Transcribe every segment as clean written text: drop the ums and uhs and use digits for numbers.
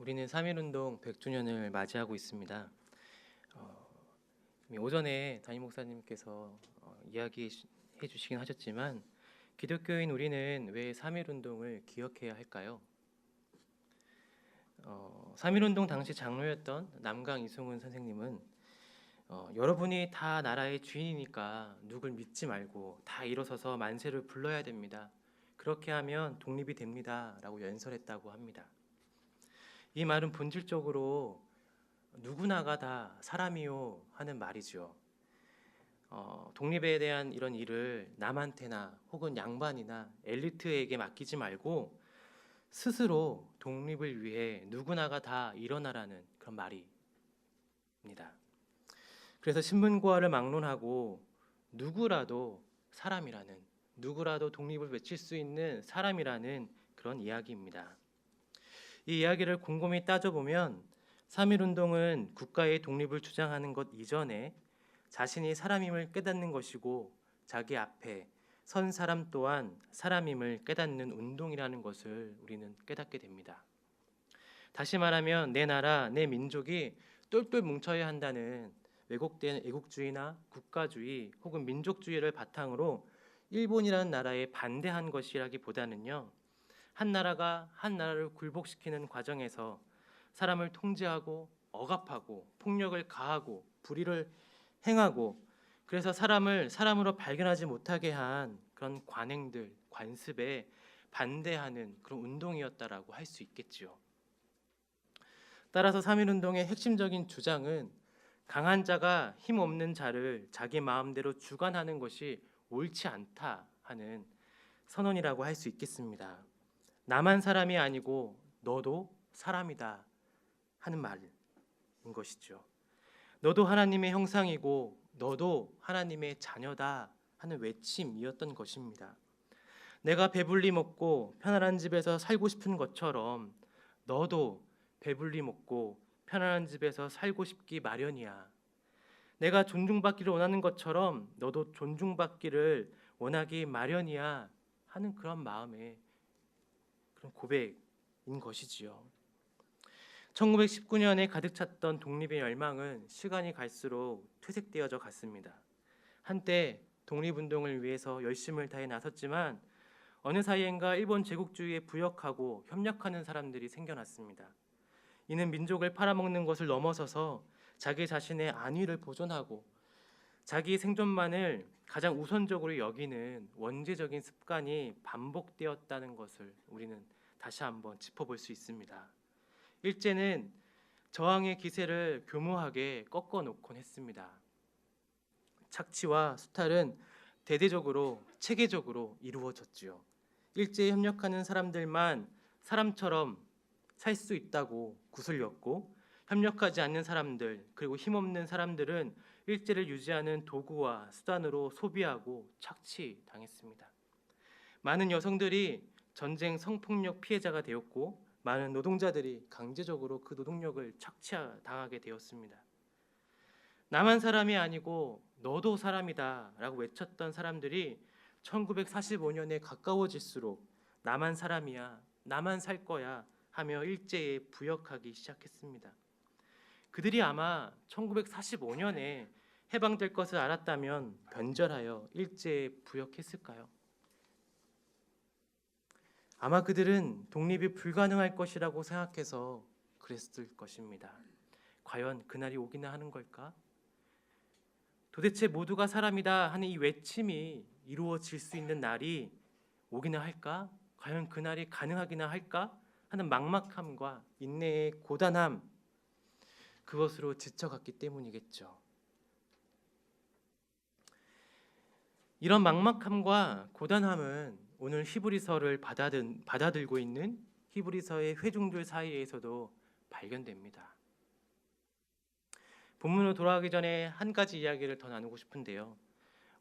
우리는 3.1운동 100주년을 맞이하고 있습니다. 어, 이미 오전에 담임 목사님께서 이야기해 주시긴 하셨지만 기독교인 우리는 왜 3.1운동을 기억해야 할까요? 3.1운동 당시 장로였던 남강 이승훈 선생님은 여러분이 다 나라의 주인이니까 누굴 믿지 말고 다 일어서서 만세를 불러야 됩니다. 그렇게 하면 독립이 됩니다. 라고 연설했다고 합니다. 이 말은 본질적으로 누구나가 다 사람이요 하는 말이죠. 독립에 대한 이런 일을 남한테나 혹은 양반이나 엘리트에게 맡기지 말고 스스로 독립을 위해 누구나가 다 일어나라는 그런 말입니다. 그래서 신분고하를 막론하고 누구라도 사람이라는, 누구라도 독립을 외칠 수 있는 사람이라는 그런 이야기입니다. 이 이야기를 곰곰이 따져보면 3.1운동은 국가의 독립을 주장하는 것 이전에 자신이 사람임을 깨닫는 것이고 자기 앞에 선 사람 또한 사람임을 깨닫는 운동이라는 것을 우리는 깨닫게 됩니다. 다시 말하면 내 나라, 내 민족이 똘똘 뭉쳐야 한다는 왜곡된 애국주의나 국가주의 혹은 민족주의를 바탕으로 일본이라는 나라에 반대한 것이라기보다는요, 한 나라가 한 나라를 굴복시키는 과정에서 사람을 통제하고 억압하고 폭력을 가하고 불의를 행하고 그래서 사람을 사람으로 발견하지 못하게 한 그런 관행들, 관습에 반대하는 그런 운동이었다라고 할 수 있겠지요. 따라서 3.1운동의 핵심적인 주장은 강한 자가 힘없는 자를 자기 마음대로 주관하는 것이 옳지 않다 하는 선언이라고 할 수 있겠습니다. 나만 사람이 아니고 너도 사람이다 하는 말인 것이죠. 너도 하나님의 형상이고 너도 하나님의 자녀다 하는 외침이었던 것입니다. 내가 배불리 먹고 편안한 집에서 살고 싶은 것처럼 너도 배불리 먹고 편안한 집에서 살고 싶기 마련이야. 내가 존중받기를 원하는 것처럼 너도 존중받기를 원하기 마련이야 하는 그런 마음에 그런 고백인 것이지요. 1919년에 가득 찼던 독립의 열망은 시간이 갈수록 퇴색되어져 갔습니다. 한때 독립운동을 위해서 열심을 다해 나섰지만 어느 사이엔가 일본 제국주의에 부역하고 협력하는 사람들이 생겨났습니다. 이는 민족을 팔아먹는 것을 넘어서서 자기 자신의 안위를 보존하고 자기 생존만을 가장 우선적으로 여기는 원죄적인 습관이 반복되었다는 것을 우리는 다시 한번 짚어볼 수 있습니다. 일제는 저항의 기세를 교묘하게 꺾어놓곤 했습니다. 착취와 수탈은 대대적으로 체계적으로 이루어졌지요. 일제에 협력하는 사람들만 사람처럼 살 수 있다고 구슬렸고 협력하지 않는 사람들 그리고 힘없는 사람들은 일제를 유지하는 도구와 수단으로 소비하고 착취당했습니다. 많은 여성들이 전쟁 성폭력 피해자가 되었고 많은 노동자들이 강제적으로 그 노동력을 착취당하게 되었습니다. 나만 사람이 아니고 너도 사람이다 라고 외쳤던 사람들이 1945년에 가까워질수록 나만 사람이야, 나만 살 거야 하며 일제에 부역하기 시작했습니다. 그들이 아마 1945년에 해방될 것을 알았다면 변절하여 일제에 부역했을까요? 아마 그들은 독립이 불가능할 것이라고 생각해서 그랬을 것입니다. 과연 그날이 오기나 하는 걸까? 도대체 모두가 사람이다 하는 이 외침이 이루어질 수 있는 날이 오기나 할까? 과연 그날이 가능하기나 할까? 하는 막막함과 인내의 고단함, 그것으로 지쳐갔기 때문이겠죠. 이런 막막함과 고단함은 오늘 히브리서를 받아들고 있는 히브리서의 회중들 사이에서도 발견됩니다. 본문으로 돌아가기 전에 한 가지 이야기를 더 나누고 싶은데요.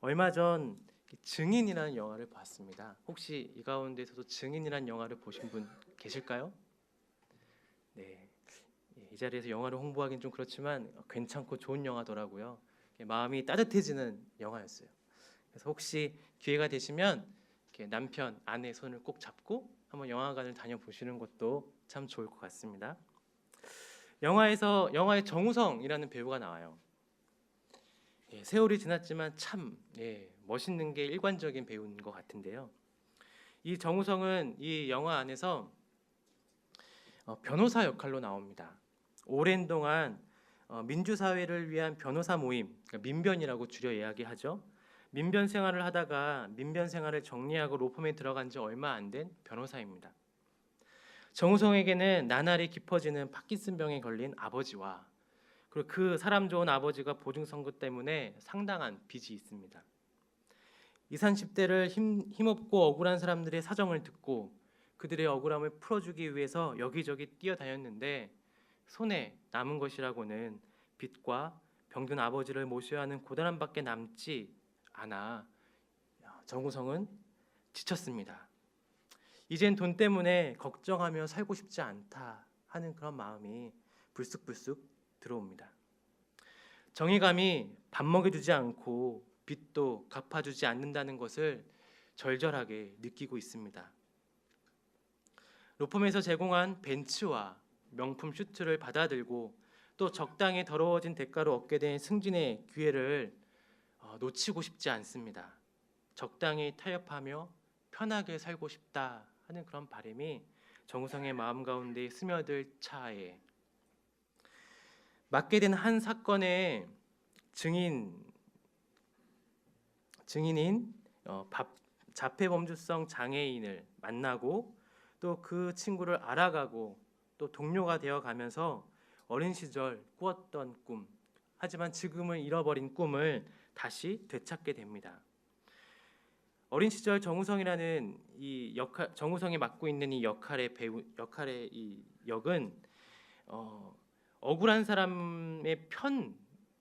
얼마 전 증인이라는 영화를 봤습니다. 혹시 이 가운데서도 증인이라는 영화를 보신 분 계실까요? 네, 이 자리에서 영화를 홍보하기는 좀 그렇지만 괜찮고 좋은 영화더라고요. 마음이 따뜻해지는 영화였어요. 그래서 혹시 기회가 되시면 이렇게 남편, 아내 손을 꼭 잡고 한번 영화관을 다녀보시는 것도 참 좋을 것 같습니다. 영화에 정우성이라는 배우가 나와요. 세월이 지났지만 참 멋있는 게 일관적인 배우인 것 같은데요. 이 정우성은 이 영화 안에서 변호사 역할로 나옵니다. 오랜 동안 민주사회를 위한 변호사 모임, 그러니까 민변이라고 줄여 이야기하죠. 민변 생활을 하다가 민변 생활을 정리하고 로펌에 들어간 지 얼마 안 된 변호사입니다. 정우성에게는 나날이 깊어지는 파킨슨병에 걸린 아버지와 그리고 그 사람 좋은 아버지가 보증선고 때문에 상당한 빚이 있습니다. 20, 30대를 힘없고 억울한 사람들의 사정을 듣고 그들의 억울함을 풀어주기 위해서 여기저기 뛰어다녔는데 손에 남은 것이라고는 빚과 병든 아버지를 모셔야 하는 고단함밖에 남지 않아 정우성은 지쳤습니다. 이젠 돈 때문에 걱정하며 살고 싶지 않다 하는 그런 마음이 불쑥불쑥 들어옵니다. 정의감이 밥 먹여주지 않고 빚도 갚아주지 않는다는 것을 절절하게 느끼고 있습니다. 로펌에서 제공한 벤츠와 명품 슈트를 받아들고 또 적당히 더러워진 대가로 얻게 된 승진의 기회를 놓치고 싶지 않습니다. 적당히 타협하며 편하게 살고 싶다 하는 그런 바람이 정우성의 마음 가운데 스며들 차에 맡게 된 한 사건의 증인인 자폐범주성 장애인을 만나고 또 그 친구를 알아가고 또 동료가 되어가면서 어린 시절 꾸었던 꿈, 하지만 지금은 잃어버린 꿈을 다시 되찾게 됩니다. 어린 시절 정우성이라는 이 역할, 정우성이 맡고 있는 이 역할의 이 역은 억울한 사람의 편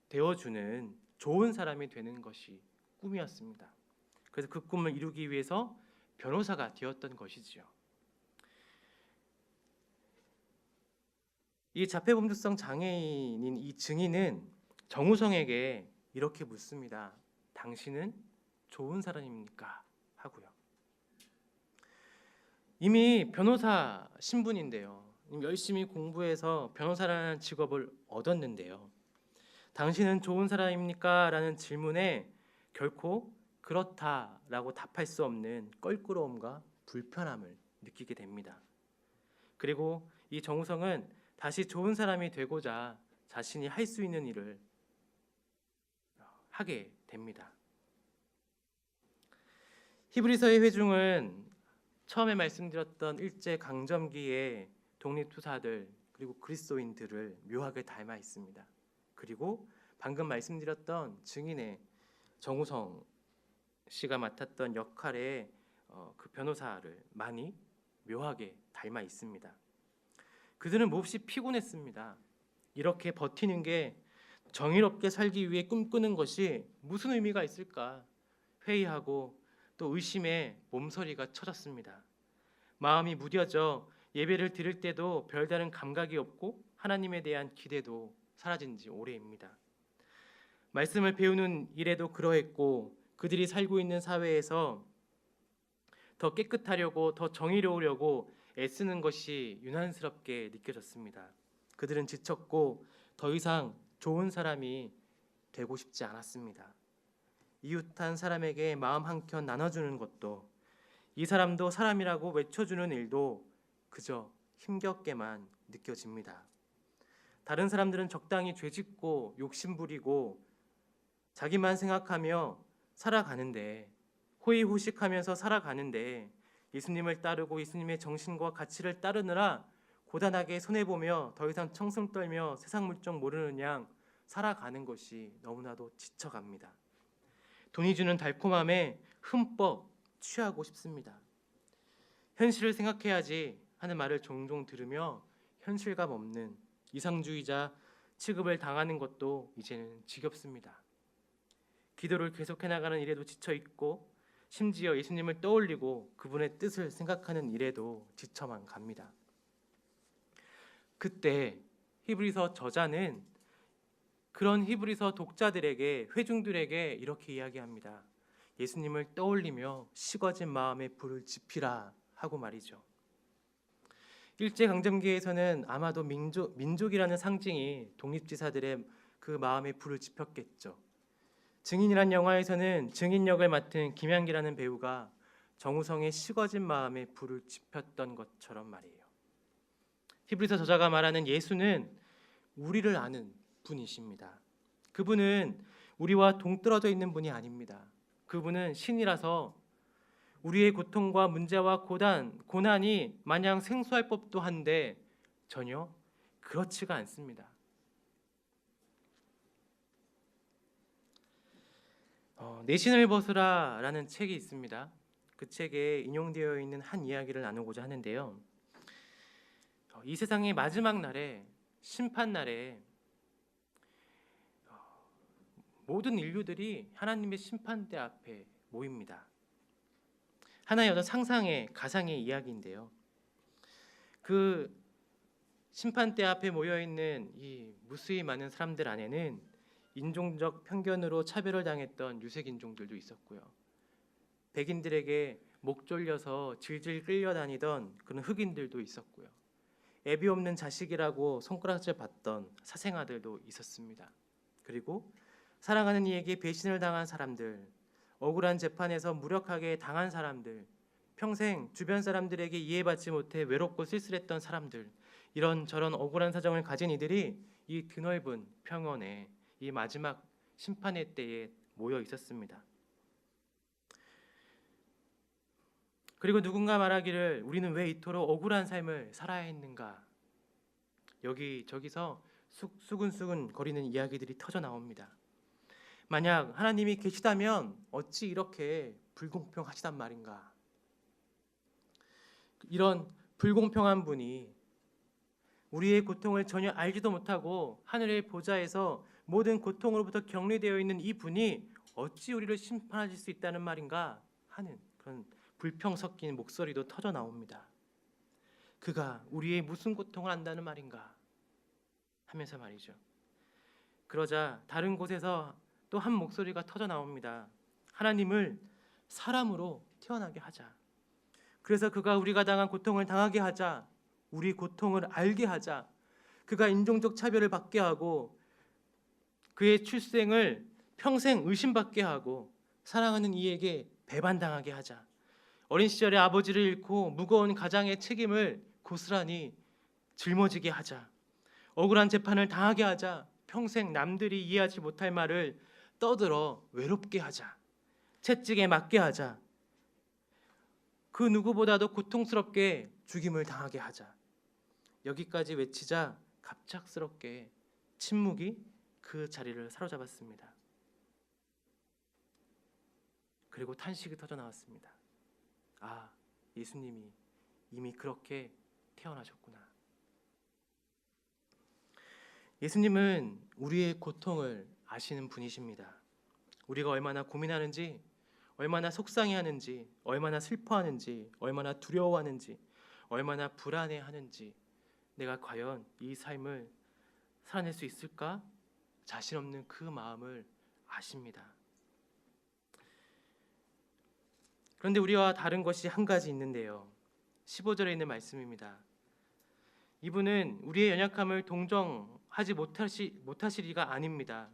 되어주는 좋은 사람이 되는 것이 꿈이었습니다. 그래서 그 꿈을 이루기 위해서 변호사가 되었던 것이지요. 이 자폐범주성 장애인인 이 증인은 정우성에게 이렇게 묻습니다. 당신은 좋은 사람입니까? 하고요. 이미 변호사 신분인데요. 열심히 공부해서 변호사라는 직업을 얻었는데요. 당신은 좋은 사람입니까? 라는 질문에 결코 그렇다라고 답할 수 없는 껄끄러움과 불편함을 느끼게 됩니다. 그리고 이 정우성은 다시 좋은 사람이 되고자 자신이 할 수 있는 일을 하게 됩니다. 히브리서의 회중은 처음에 말씀드렸던 일제 강점기의 독립투사들 그리고 그리스도인들을 묘하게 닮아 있습니다. 그리고 방금 말씀드렸던 증인의 정우성 씨가 맡았던 역할의 그 변호사를 많이 묘하게 닮아 있습니다. 그들은 몹시 피곤했습니다. 이렇게 버티는 게 정의롭게 살기 위해 꿈꾸는 것이 무슨 의미가 있을까 회의하고 또 의심에 몸서리가 쳐졌습니다. 마음이 무뎌져 예배를 드릴 때도 별다른 감각이 없고 하나님에 대한 기대도 사라진 지 오래입니다. 말씀을 배우는 일에도 그러했고 그들이 살고 있는 사회에서 더 깨끗하려고 더 정의로우려고 애쓰는 것이 유난스럽게 느껴졌습니다. 그들은 지쳤고 더 이상 좋은 사람이 되고 싶지 않았습니다. 이웃한 사람에게 마음 한켠 나눠주는 것도 이 사람도 사람이라고 외쳐주는 일도 그저 힘겹게만 느껴집니다. 다른 사람들은 적당히 죄짓고 욕심부리고 자기만 생각하며 살아가는데 호의호식하면서 살아가는데 예수님을 따르고 예수님의 정신과 가치를 따르느라 고단하게 손해보며 더 이상 청승 떨며 세상 물정 모르는 양 살아가는 것이 너무나도 지쳐갑니다. 돈이 주는 달콤함에 흠뻑 취하고 싶습니다. 현실을 생각해야지 하는 말을 종종 들으며 현실감 없는 이상주의자 취급을 당하는 것도 이제는 지겹습니다. 기도를 계속해 나가는 일에도 지쳐있고 심지어 예수님을 떠올리고 그분의 뜻을 생각하는 일에도 지쳐만 갑니다. 그때 히브리서 저자는 그런 히브리서 독자들에게 회중들에게 이렇게 이야기합니다. 예수님을 떠올리며 식어진 마음에 불을 지피라 하고 말이죠. 일제강점기에서는 아마도 민족이라는 상징이 독립지사들의 그 마음에 불을 지폈겠죠. 증인이란 영화에서는 증인 역을 맡은 김양기라는 배우가 정우성의 식어진 마음에 불을 지폈던 것처럼 말이에요. 히브리서 저자가 말하는 예수는 우리를 아는 분이십니다. 그분은 우리와 동떨어져 있는 분이 아닙니다. 그분은 신이라서 우리의 고통과 문제와 고난이 마냥 생소할 법도 한데 전혀 그렇지가 않습니다. 내신을 벗으라라는 책이 있습니다. 그 책에 인용되어 있는 한 이야기를 나누고자 하는데요. 이 세상의 마지막 날에, 심판 날에 모든 인류들이 하나님의 심판대 앞에 모입니다. 하나의 어떤 상상의 가상의 이야기인데요. 그 심판대 앞에 모여 있는 이 무수히 많은 사람들 안에는 인종적 편견으로 차별을 당했던 유색 인종들도 있었고요. 백인들에게 목 졸려서 질질 끌려다니던 그런 흑인들도 있었고요. 애비 없는 자식이라고 손가락질 받던 사생아들도 있었습니다. 그리고 사랑하는 이에게 배신을 당한 사람들, 억울한 재판에서 무력하게 당한 사람들, 평생 주변 사람들에게 이해받지 못해 외롭고 쓸쓸했던 사람들, 이런저런 억울한 사정을 가진 이들이 이 드넓은 평원에 이 마지막 심판의 때에 모여 있었습니다. 그리고 누군가 말하기를 우리는 왜 이토록 억울한 삶을 살아야 했는가? 여기저기서 수근수근 거리는 이야기들이 터져 나옵니다. 만약 하나님이 계시다면 어찌 이렇게 불공평하시단 말인가? 이런 불공평한 분이 우리의 고통을 전혀 알지도 못하고 하늘의 보좌에서 모든 고통으로부터 격리되어 있는 이 분이 어찌 우리를 심판하실 수 있다는 말인가 하는 그런 불평 섞인 목소리도 터져 나옵니다. 그가 우리의 무슨 고통을 안다는 말인가 하면서 말이죠. 그러자 다른 곳에서 또 한 목소리가 터져 나옵니다. 하나님을 사람으로 태어나게 하자. 그래서 그가 우리가 당한 고통을 당하게 하자. 우리 고통을 알게 하자. 그가 인종적 차별을 받게 하고 그의 출생을 평생 의심받게 하고 사랑하는 이에게 배반당하게 하자. 어린 시절에 아버지를 잃고 무거운 가장의 책임을 고스란히 짊어지게 하자. 억울한 재판을 당하게 하자. 평생 남들이 이해하지 못할 말을 떠들어 외롭게 하자. 채찍에 맞게 하자. 그 누구보다도 고통스럽게 죽임을 당하게 하자. 여기까지 외치자 갑작스럽게 침묵이 그 자리를 사로잡았습니다. 그리고 탄식이 터져 나왔습니다. 아, 예수님이 이미 그렇게 태어나셨구나. 예수님은 우리의 고통을 아시는 분이십니다. 우리가 얼마나 고민하는지, 얼마나 속상해하는지, 얼마나 슬퍼하는지, 얼마나 두려워하는지, 얼마나 불안해하는지, 내가 과연 이 삶을 살아낼 수 있을까? 자신 없는 그 마음을 아십니다. 그런데 우리와 다른 것이 한 가지 있는데요. 15절에 있는 말씀입니다. 이분은 우리의 연약함을 동정하지 못하시리가 아닙니다.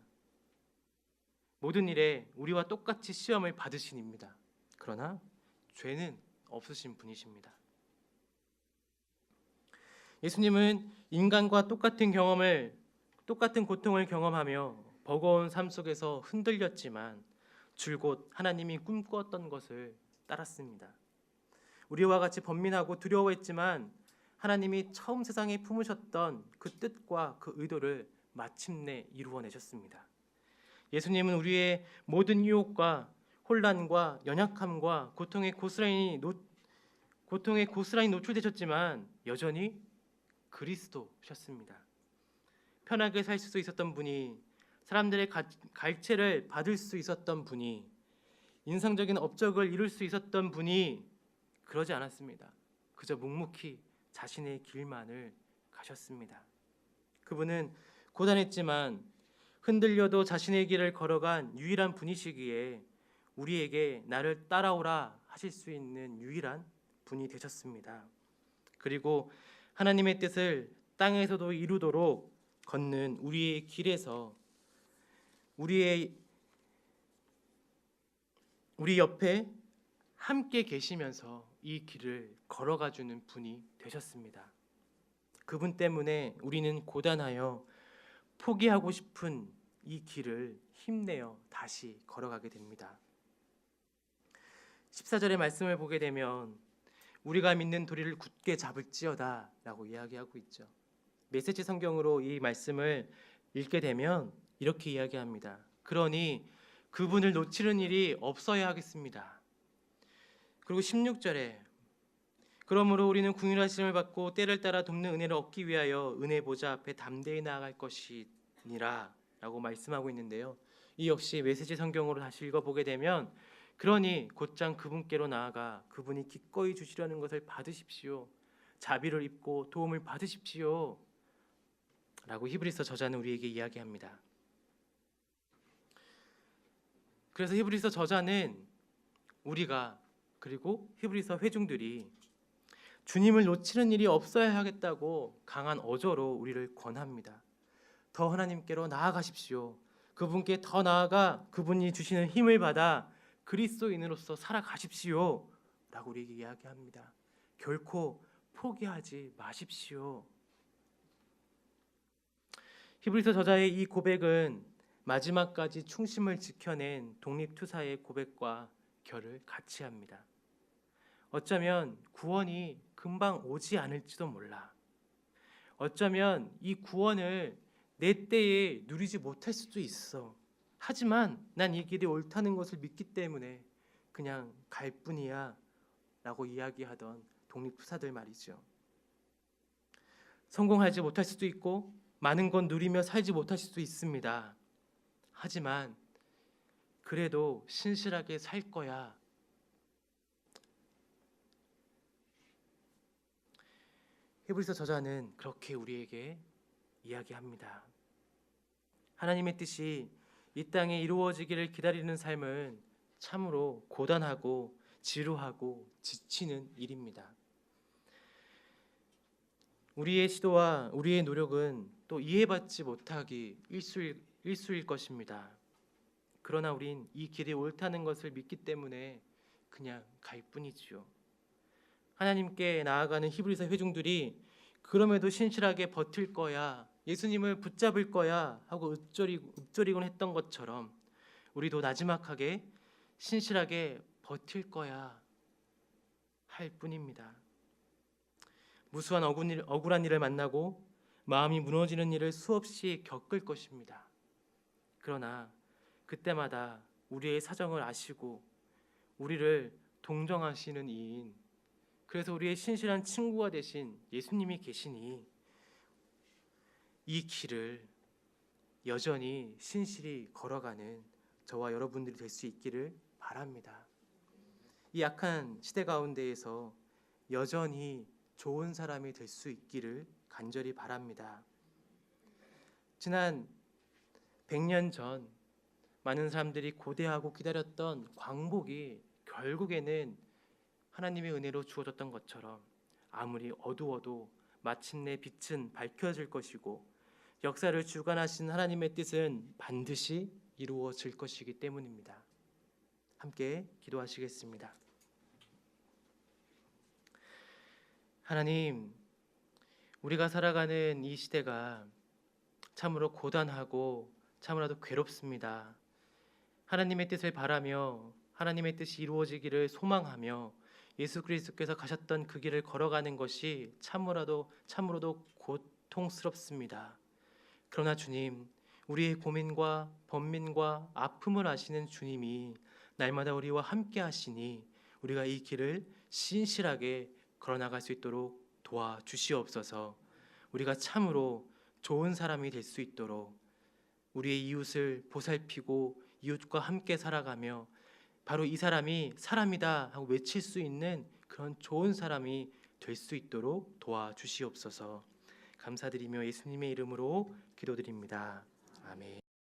모든 일에 우리와 똑같이 시험을 받으시니입니다. 그러나 죄는 없으신 분이십니다. 예수님은 인간과 똑같은 고통을 경험하며 버거운 삶 속에서 흔들렸지만 줄곧 하나님이 꿈꾸었던 것을 따랐습니다. 우리와 같이 번민하고 두려워했지만 하나님이 처음 세상에 품으셨던 그 뜻과 그 의도를 마침내 이루어내셨습니다. 예수님은 우리의 모든 유혹과 혼란과 연약함과 고통에 고스란히 노출되셨지만 여전히 그리스도셨습니다. 편하게 살 수 있었던 분이, 사람들의 갈채를 받을 수 있었던 분이, 인상적인 업적을 이룰 수 있었던 분이 그러지 않았습니다. 그저 묵묵히 자신의 길만을 가셨습니다. 그분은 고단했지만 흔들려도 자신의 길을 걸어간 유일한 분이시기에 우리에게 나를 따라오라 하실 수 있는 유일한 분이 되셨습니다. 그리고 하나님의 뜻을 땅에서도 이루도록 걷는 우리의 길에서 우리 옆에 함께 계시면서 이 길을 걸어가 주는 분이 되셨습니다. 그분 때문에 우리는 고단하여 포기하고 싶은 이 길을 힘내어 다시 걸어가게 됩니다. 14절의 말씀을 보게 되면 우리가 믿는 도리를 굳게 잡을지어다 라고 이야기하고 있죠. 메시지 성경으로 이 말씀을 읽게 되면 이렇게 이야기합니다. 그러니 그분을 놓치는 일이 없어야 하겠습니다. 그리고 16절에 그러므로 우리는 긍휼하심을 받고 때를 따라 돕는 은혜를 얻기 위하여 은혜 보좌 앞에 담대히 나아갈 것이니라 라고 말씀하고 있는데요. 이 역시 메시지 성경으로 다시 읽어보게 되면 그러니 곧장 그분께로 나아가 그분이 기꺼이 주시려는 것을 받으십시오. 자비를 입고 도움을 받으십시오 라고 히브리서 저자는 우리에게 이야기합니다. 그래서 히브리서 저자는 우리가 그리고 히브리서 회중들이 주님을 놓치는 일이 없어야 하겠다고 강한 어조로 우리를 권합니다. 더 하나님께로 나아가십시오. 그분께 더 나아가 그분이 주시는 힘을 받아 그리스도인으로서 살아가십시오 라고 우리에게 이야기합니다. 결코 포기하지 마십시오. 히브리서 저자의 이 고백은 마지막까지 충심을 지켜낸 독립투사의 고백과 결을 같이 합니다. 어쩌면 구원이 금방 오지 않을지도 몰라. 어쩌면 이 구원을 내 때에 누리지 못할 수도 있어. 하지만 난 이 길이 옳다는 것을 믿기 때문에 그냥 갈 뿐이야 라고 이야기하던 독립투사들 말이죠. 성공하지 못할 수도 있고 많은 건 누리며 살지 못할 수도 있습니다. 하지만 그래도 신실하게 살 거야. 히브리서 저자는 그렇게 우리에게 이야기합니다. 하나님의 뜻이 이 땅에 이루어지기를 기다리는 삶은 참으로 고단하고 지루하고 지치는 일입니다. 우리의 시도와 우리의 노력은 또 이해받지 못하기 일수일 것입니다. 그러나 우린 이 길이 옳다는 것을 믿기 때문에 그냥 갈 뿐이지요. 하나님께 나아가는 히브리서 회중들이 그럼에도 신실하게 버틸 거야, 예수님을 붙잡을 거야 하고 읊조리곤 했던 것처럼 우리도 나지막하게 신실하게 버틸 거야 할 뿐입니다. 무수한 억울한 일을 만나고 마음이 무너지는 일을 수없이 겪을 것입니다. 그러나 그때마다 우리의 사정을 아시고 우리를 동정하시는 이인, 그래서 우리의 신실한 친구가 되신 예수님이 계시니 이 길을 여전히 신실히 걸어가는 저와 여러분들이 될 수 있기를 바랍니다. 이 악한 시대 가운데에서 여전히 좋은 사람이 될 수 있기를 간절히 바랍니다. 지난 100년 전 많은 사람들이 고대하고 기다렸던 광복이 결국에는 하나님의 은혜로 주어졌던 것처럼 아무리 어두워도 마침내 빛은 밝혀질 것이고 역사를 주관하신 하나님의 뜻은 반드시 이루어질 것이기 때문입니다. 함께 기도하시겠습니다. 하나님, 우리가 살아가는 이 시대가 참으로 고단하고 참으로도 괴롭습니다. 하나님의 뜻을 바라며 하나님의 뜻이 이루어지기를 소망하며 예수 그리스도께서 가셨던 그 길을 걸어가는 것이 참으로도 고통스럽습니다. 그러나 주님, 우리의 고민과 번민과 아픔을 아시는 주님이 날마다 우리와 함께 하시니 우리가 이 길을 신실하게 걸어나갈 수 있도록 도와주시옵소서. 우리가 참으로 좋은 사람이 될 수 있도록 우리의 이웃을 보살피고 이웃과 함께 살아가며 바로 이 사람이 사람이다 하고 외칠 수 있는 그런 좋은 사람이 될 수 있도록 도와주시옵소서. 감사드리며 예수님의 이름으로 기도드립니다. 아멘.